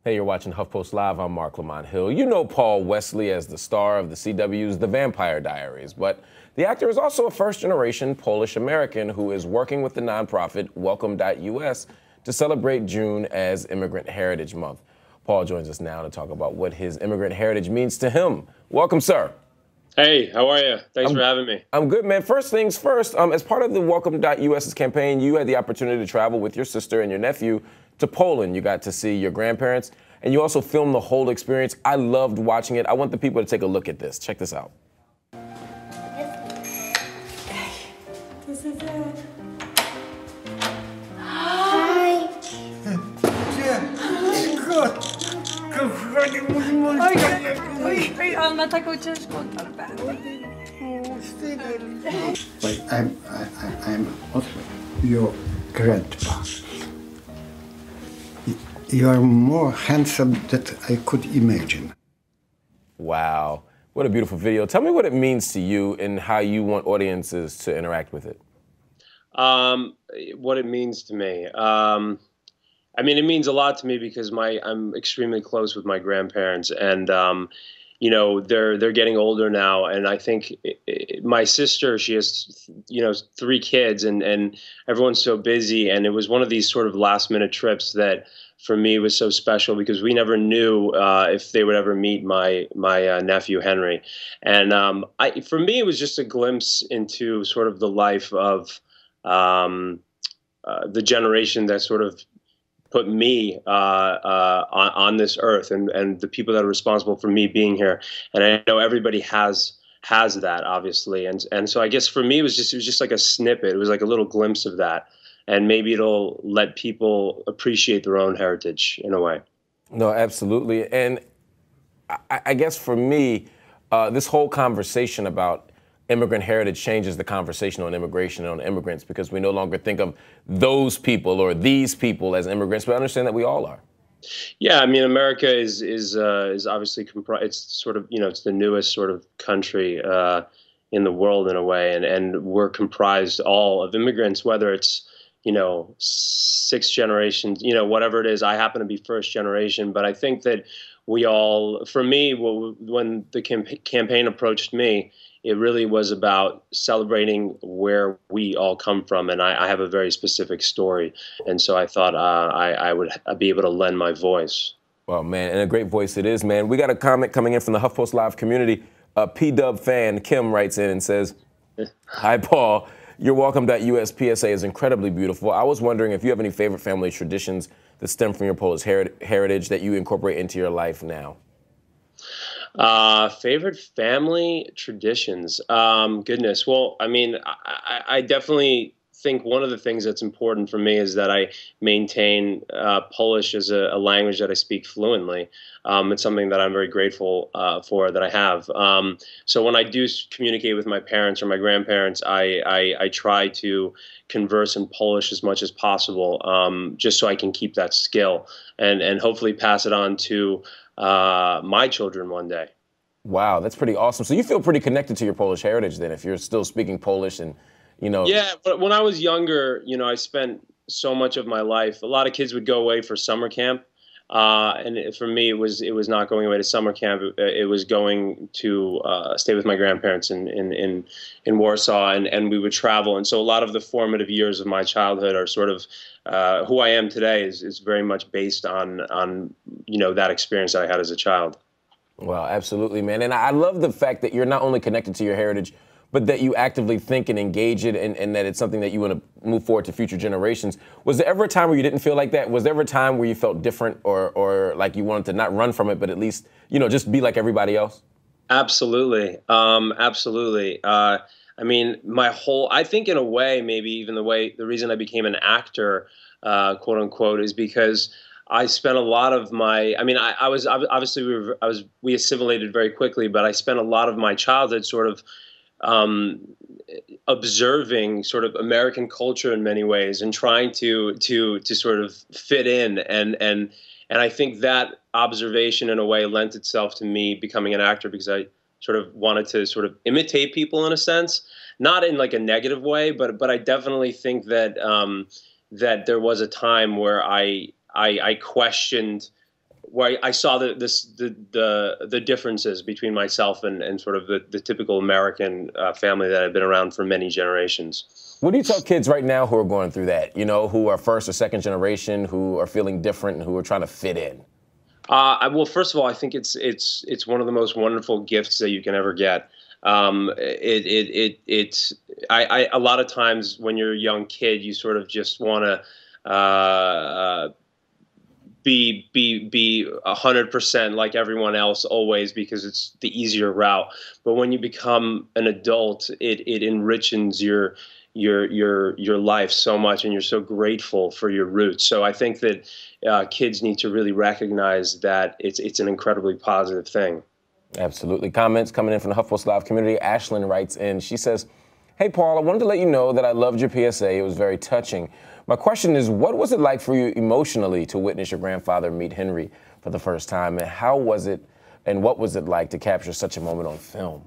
Hey, you're watching HuffPost Live. I'm Mark Lamont Hill. You know Paul Wesley as the star of the CW's The Vampire Diaries, but the actor is also a first-generation Polish-American who is working with the nonprofit Welcome.us to celebrate June as Immigrant Heritage Month. Paul joins us now to talk about what his immigrant heritage means to him. Welcome, sir. Hey, how are you? Thanks for having me. I'm good, man. First things first, as part of the Welcome.us's campaign, you had the opportunity to travel with your sister and your nephew to Poland. You got to see your grandparents, and you also filmed the whole experience. I loved watching it. I want the people to take a look at this. Check this out. This is it. Hi. Oj, on ma taką ciężką torbę. But I'm also your grandpa. You are more handsome than I could imagine. Wow. What a beautiful video. Tell me what it means to you and how you want audiences to interact with it. What it means to me. I mean, it means a lot to me because I'm extremely close with my grandparents, and you know, they're getting older now, and I think my sister, she has, you know, 3 kids, and everyone's so busy, and it was one of these sort of last minute trips that for me was so special because we never knew if they would ever meet my nephew Henry, and for me it was just a glimpse into sort of the life of the generation that sort of put me on this earth, and the people that are responsible for me being here. And I know everybody has that, obviously, and so I guess for me it was just like a snippet. It was like a little glimpse of that, and maybe it'll let people appreciate their own heritage in a way. No, absolutely. And I guess for me, this whole conversation about immigrant heritage changes the conversation on immigration and on immigrants, because we no longer think of those people or these people as immigrants, but understand that we all are. Yeah, I mean, America is obviously it's sort of, you know, it's the newest sort of country in the world in a way, and we're comprised all of immigrants, whether it's, you know, 6 generations, you know, whatever it is. I happen to be first generation, but I think that we all, for me, when the campaign approached me, it really was about celebrating where we all come from, and I have a very specific story, and so I thought I would be able to lend my voice. Well, man, and a great voice it is, man. We got a comment coming in from the HuffPost Live community. A P-Dub fan, Kim, writes in and says, "Hi, Paul. Your Welcome.us PSA is incredibly beautiful. I was wondering if you have any favorite family traditions that stem from your Polish heritage that you incorporate into your life now." Favorite family traditions. Goodness. Well, I mean, I definitely think one of the things that's important for me is that I maintain Polish as a language that I speak fluently. It's something that I'm very grateful for that I have. So when I do communicate with my parents or my grandparents, I try to converse in Polish as much as possible, just so I can keep that skill and hopefully pass it on to my children one day. Wow, that's pretty awesome. So you feel pretty connected to your Polish heritage then, if you're still speaking Polish and, you know. Yeah, but when I was younger, you know, I spent so much of my life. A lot of kids would go away for summer camp, for me, it was not going away to summer camp. It was going to stay with my grandparents in Warsaw, and we would travel. And so a lot of the formative years of my childhood are sort of who I am today is very much based on you know, that experience that I had as a child. Well, absolutely, man. And I love the fact that you're not only connected to your heritage, but that you actively think and engage it, and that it's something that you want to move forward to future generations. Was there ever a time where you didn't feel like that? Was there ever a time where you felt different, or like you wanted to not run from it, but at least, you know, just be like everybody else? Absolutely. Absolutely. I mean, I think in a way, maybe even the reason I became an actor, quote unquote, is because I spent a lot of I was obviously we assimilated very quickly, but I spent a lot of my childhood sort of observing sort of American culture in many ways and trying to sort of fit in, and I think that observation in a way lent itself to me becoming an actor, because I sort of wanted to sort of imitate people in a sense, not in like a negative way, but I definitely think that that there was a time where I questioned where I saw the differences between myself and sort of the typical American family that had been around for many generations. What do you tell kids right now who are going through that, you know, who are first or second generation, who are feeling different and who are trying to fit in? Well, first of all, I think it's one of the most wonderful gifts that you can ever get. A lot of times when you're a young kid, you sort of just want to be 100% like everyone else always, because it's the easier route. But when you become an adult, it enriches your life so much, and you're so grateful for your roots. So I think that kids need to really recognize that it's an incredibly positive thing. Absolutely. Comments coming in from the HuffPost Live community. Ashlyn writes in, she says, "Hey, Paul, I wanted to let you know that I loved your PSA. It was very touching. My question is, what was it like for you emotionally to witness your grandfather meet Henry for the first time? And how was it, and what was it like to capture such a moment on film?"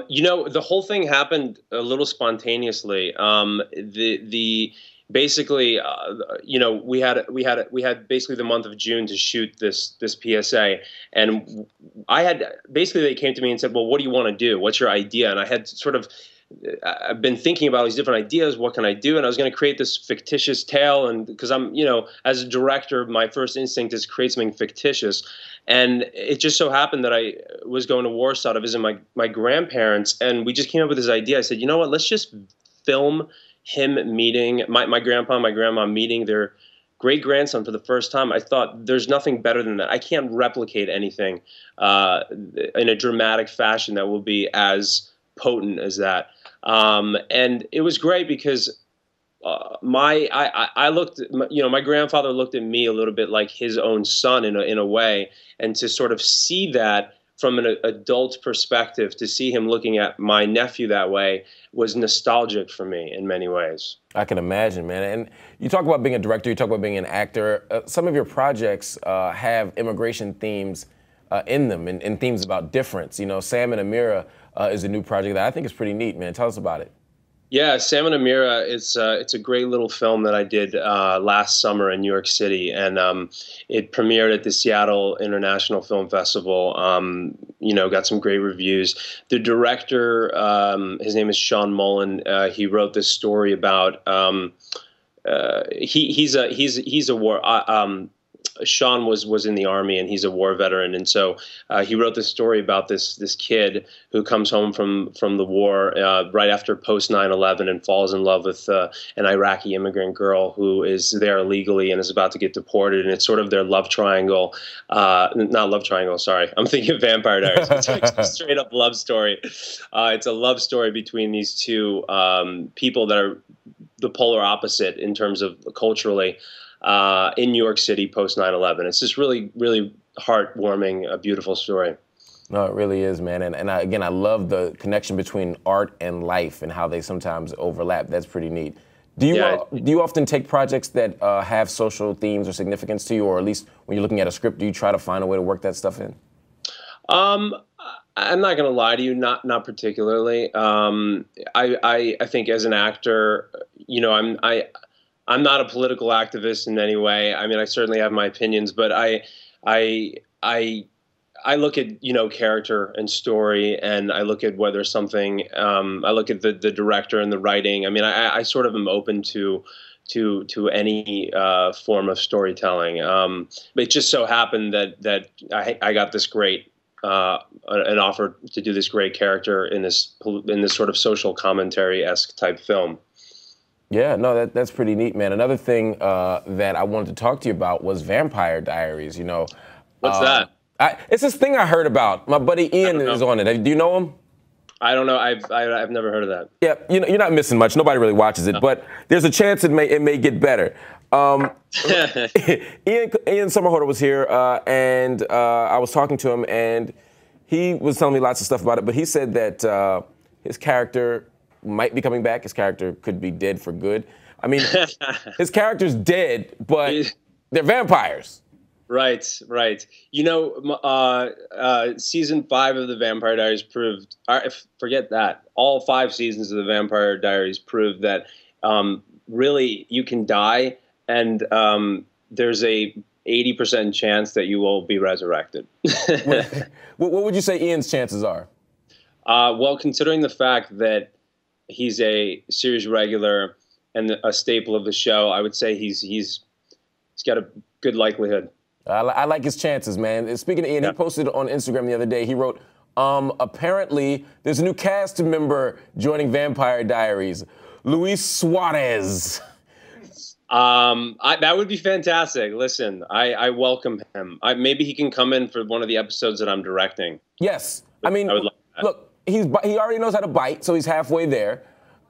You know, the whole thing happened a little spontaneously. Basically, you know, we had basically the month of June to shoot this PSA, and they came to me and said, "Well, what do you want to do? What's your idea?" And I had sort of, I've been thinking about these different ideas. What can I do? And I was going to create this fictitious tale, and because I'm, you know, as a director, my first instinct is create something fictitious. And it just so happened that I was going to Warsaw to visit my grandparents, and we just came up with this idea. I said, you know what, let's just film him meeting my grandpa and my grandma meeting their great-grandson for the first time. I thought there's nothing better than that. I can't replicate anything in a dramatic fashion that will be as potent as that. And it was great because I looked, you know, my grandfather looked at me a little bit like his own son in a way, and to sort of see that from an adult perspective, to see him looking at my nephew that way was nostalgic for me in many ways. I can imagine, man. And you talk about being a director, you talk about being an actor. Some of your projects have immigration themes in them, and themes about difference. You know, Sam and Amira is a new project that I think is pretty neat, man. Tell us about it. Yeah, Sam and Amira, it's a great little film that I did last summer in New York City, and it premiered at the Seattle International Film Festival. You know, got some great reviews. The director, his name is Sean Mullen. He wrote this story about he's a war. Sean was in the Army, and he's a war veteran, and so he wrote this story about this kid who comes home from the war right after post 9/11 and falls in love with an Iraqi immigrant girl who is there illegally and is about to get deported, and it's sort of their love triangle. Not love triangle, sorry. I'm thinking of Vampire Diaries. It's actually a straight up love story. It's a love story between these two people that are the polar opposite in terms of culturally. In New York City post 9/11. It's just really, really heartwarming, a beautiful story. No, it really is, man. And again, I love the connection between art and life and how they sometimes overlap. That's pretty neat. Do you often take projects that have social themes or significance to you, or at least when you're looking at a script, do you try to find a way to work that stuff in? I'm not going to lie to you, not particularly. I think as an actor, you know, I'm not a political activist in any way. I mean, I certainly have my opinions, but I look at, you know, character and story, and I look at whether something. I look at the director and the writing. I mean, I sort of am open to any form of storytelling. But it just so happened that I got this great an offer to do this great character in this sort of social commentary-esque type film. Yeah, no, that's pretty neat, man. Another thing that I wanted to talk to you about was Vampire Diaries, you know. What's that? It's this thing I heard about. My buddy Ian is on it. Do you know him? I don't know. I've never heard of that. Yeah, you know, you're not missing much. Nobody really watches it, but there's a chance it may get better. Ian Somerhalder was here, and I was talking to him, and he was telling me lots of stuff about it, but he said that his character might be coming back. His character could be dead for good. I mean, his character's dead, but they're vampires. Right. You know, season 5 of the Vampire Diaries proved, forget that, all 5 seasons of the Vampire Diaries proved that really you can die, and there's a 80% chance that you will be resurrected. What would you say Ian's chances are? Well, considering the fact that he's a series regular and a staple of the show, I would say he's got a good likelihood. I like his chances, man. Speaking of Ian, he posted on Instagram the other day. He wrote, apparently there's a new cast member joining Vampire Diaries, Luis Suarez. That would be fantastic. Listen, I welcome him. Maybe he can come in for one of the episodes that I'm directing. Yes. I mean, I would love that. Look, he already knows how to bite, so he's halfway there.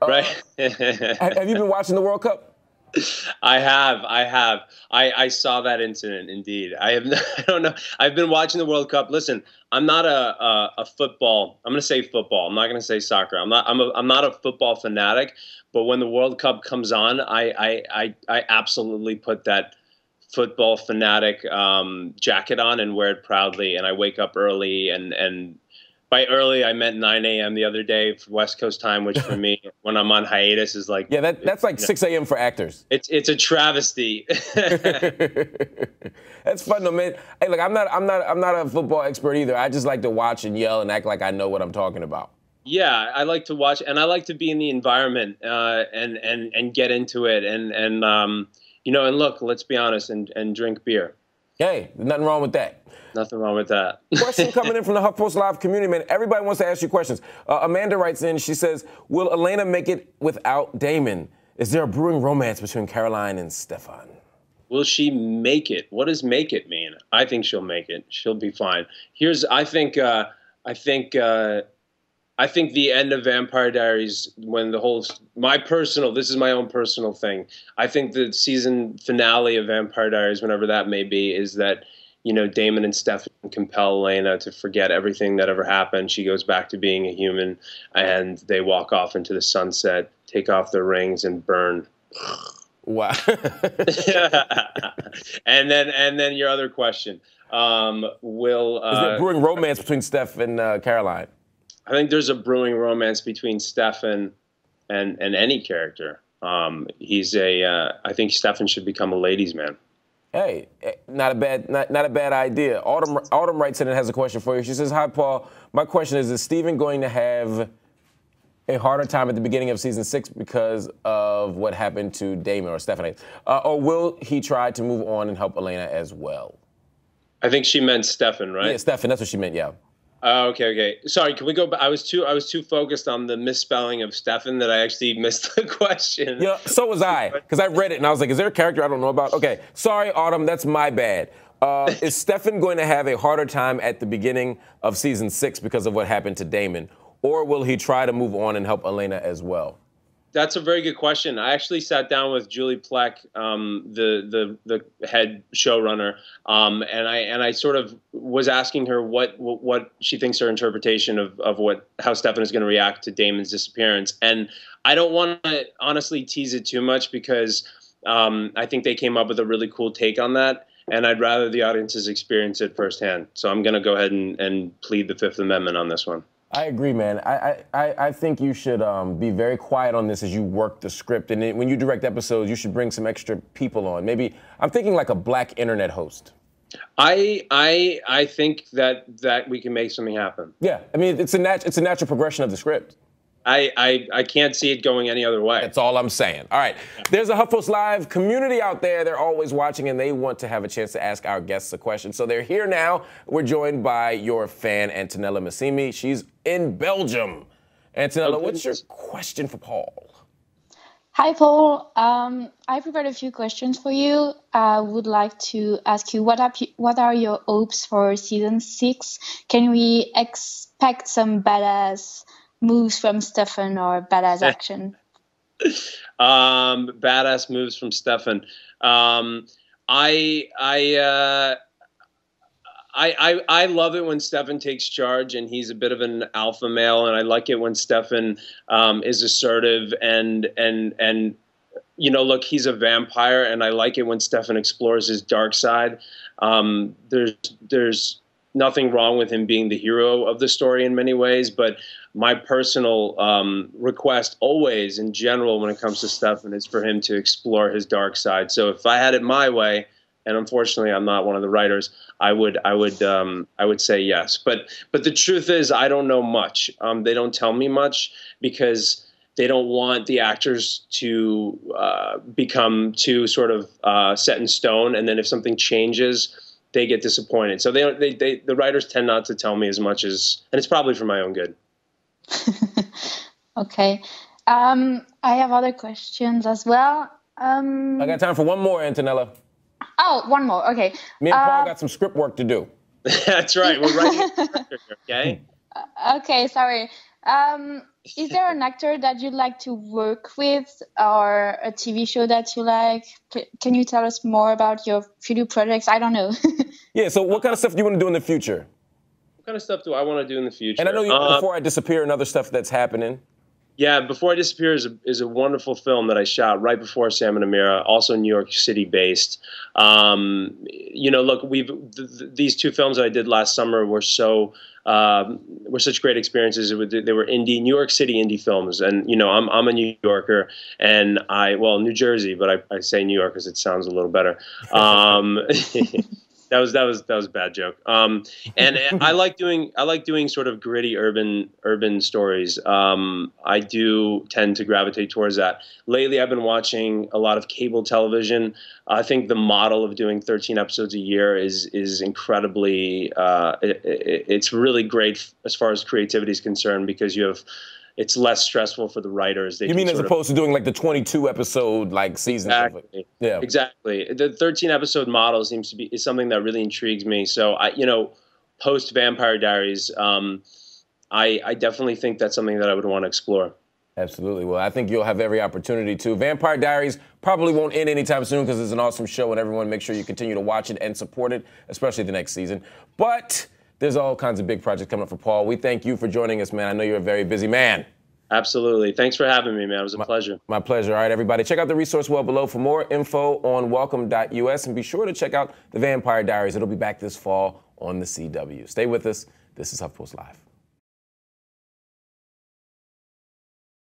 Right. Have you been watching the World Cup? I have. I saw that incident. Indeed, I have. I don't know. I've been watching the World Cup. Listen, I'm not a football. I'm going to say football. I'm not going to say soccer. I'm not a football fanatic. But when the World Cup comes on, I absolutely put that football fanatic jacket on and wear it proudly. And I wake up early and by early, I meant 9 a.m. the other day for West Coast time, which for me, when I'm on hiatus, is like that's like 6 a.m. for actors. It's a travesty. That's fun though, man. Hey, look, I'm not a football expert either. I just like to watch and yell and act like I know what I'm talking about. Yeah, I like to watch, and I like to be in the environment and get into it, and look, let's be honest, and drink beer. Hey, there's nothing wrong with that. Nothing wrong with that. Question coming in from the HuffPost Live community, man. Everybody wants to ask you questions. Amanda writes in, she says, will Elena make it without Damon? Is there a brewing romance between Caroline and Stefan? Will she make it? What does make it mean? I think she'll make it. She'll be fine. I think the end of Vampire Diaries, when this is my own personal thing. I think the season finale of Vampire Diaries, whenever that may be, is that, Damon and Stefan compel Elena to forget everything that ever happened. She goes back to being a human, and they walk off into the sunset, take off their rings, and burn. Wow. And then your other question, is there a brewing romance between Steph and Caroline? I think there's a brewing romance between Stefan and any character. I think Stefan should become a ladies' man. Hey, not a bad idea. Autumn writes in and has a question for you. She says, "Hi, Paul. My question is Steven going to have a harder time at the beginning of season 6 because of what happened to Damon or Stephanie? Or will he try to move on and help Elena as well?" I think she meant Stefan, right? Yeah, Stefan. That's what she meant. Yeah. Okay. Sorry, can we go back? I was too focused on the misspelling of Stefan that I actually missed the question. Yeah, so was I, because I read it and I was like, is there a character I don't know about? Okay, sorry, Autumn, that's my bad. Is Stefan going to have a harder time at the beginning of season 6 because of what happened to Damon? Or will he try to move on and help Elena as well? That's a very good question. I actually sat down with Julie Plec, the head showrunner, and I sort of was asking her what she thinks her interpretation of how Stefan is going to react to Damon's disappearance. And I don't want to honestly tease it too much because I think they came up with a really cool take on that, and I'd rather the audiences experience it firsthand. So I'm going to go ahead and plead the Fifth Amendment on this one. I agree, man. I think you should be very quiet on this as you work the script. And then when you direct episodes, you should bring some extra people on. Maybe, I'm thinking like a black internet host. I think that we can make something happen. Yeah, I mean, it's a natural progression of the script. I can't see it going any other way. That's all I'm saying. All right. There's a HuffPost Live community out there. They're always watching, and they want to have a chance to ask our guests a question. So they're here now. We're joined by your fan, Antonella Massimi. She's in Belgium. Antonella, what's your question for Paul? Hi, Paul. I prepared a few questions for you. I would like to ask you, what are your hopes for season 6? Can we expect some badass moves from Stefan or badass action? Badass moves from Stefan. I love it when Stefan takes charge and he's a bit of an alpha male, and I like it when Stefan is assertive and look, he's a vampire, and I like it when Stefan explores his dark side. There's nothing wrong with him being the hero of the story in many ways, but my personal request always, in general, when it comes to Stefan, is for him to explore his dark side. So if I had it my way, and unfortunately I'm not one of the writers, I would say yes. But the truth is, I don't know much. They don't tell me much because they don't want the actors to become too sort of set in stone, and then if something changes, they get disappointed. So the writers tend not to tell me as much as, and it's probably for my own good. Okay. I have other questions as well. I got time for one more, Antonella. Oh, one more. Okay. Me and Paul got some script work to do. That's right. We're writing. Okay. Okay. Sorry. Is there an actor that you'd like to work with, or a TV show that you like? Can you tell us more about your future projects? I don't know. Yeah. So, what kind of stuff do you want to do in the future? What kind of stuff do I want to do in the future? And I know Before I Disappear and other stuff that's happening. Yeah, Before I Disappear is a wonderful film that I shot right before Sam and Amira, also New York City based. Look, these two films that I did last summer were such great experiences. They were New York City indie films, and I'm a New Yorker, and New Jersey, but I say New York because it sounds a little better. That was a bad joke. And I like doing sort of gritty urban stories. I do tend to gravitate towards that. Lately, I've been watching a lot of cable television. I think the model of doing 13 episodes a year is incredibly. It's really great as far as creativity is concerned because it's less stressful for the writers. You mean as opposed to doing like the 22 episode like seasons? Exactly. Yeah. Exactly. The 13 episode model is something that really intrigues me. So post Vampire Diaries, I definitely think that's something that I would want to explore. Absolutely. Well, I think you'll have every opportunity to. Vampire Diaries probably won't end anytime soon because it's an awesome show, and everyone make sure you continue to watch it and support it, especially the next season. But there's all kinds of big projects coming up for Paul. We thank you for joining us, man. I know you're a very busy man. Absolutely. Thanks for having me, man. It was a pleasure. My pleasure. All right, everybody. Check out the resource well below for more info on welcome.us, and be sure to check out The Vampire Diaries. It'll be back this fall on the CW. Stay with us. This is HuffPost Live.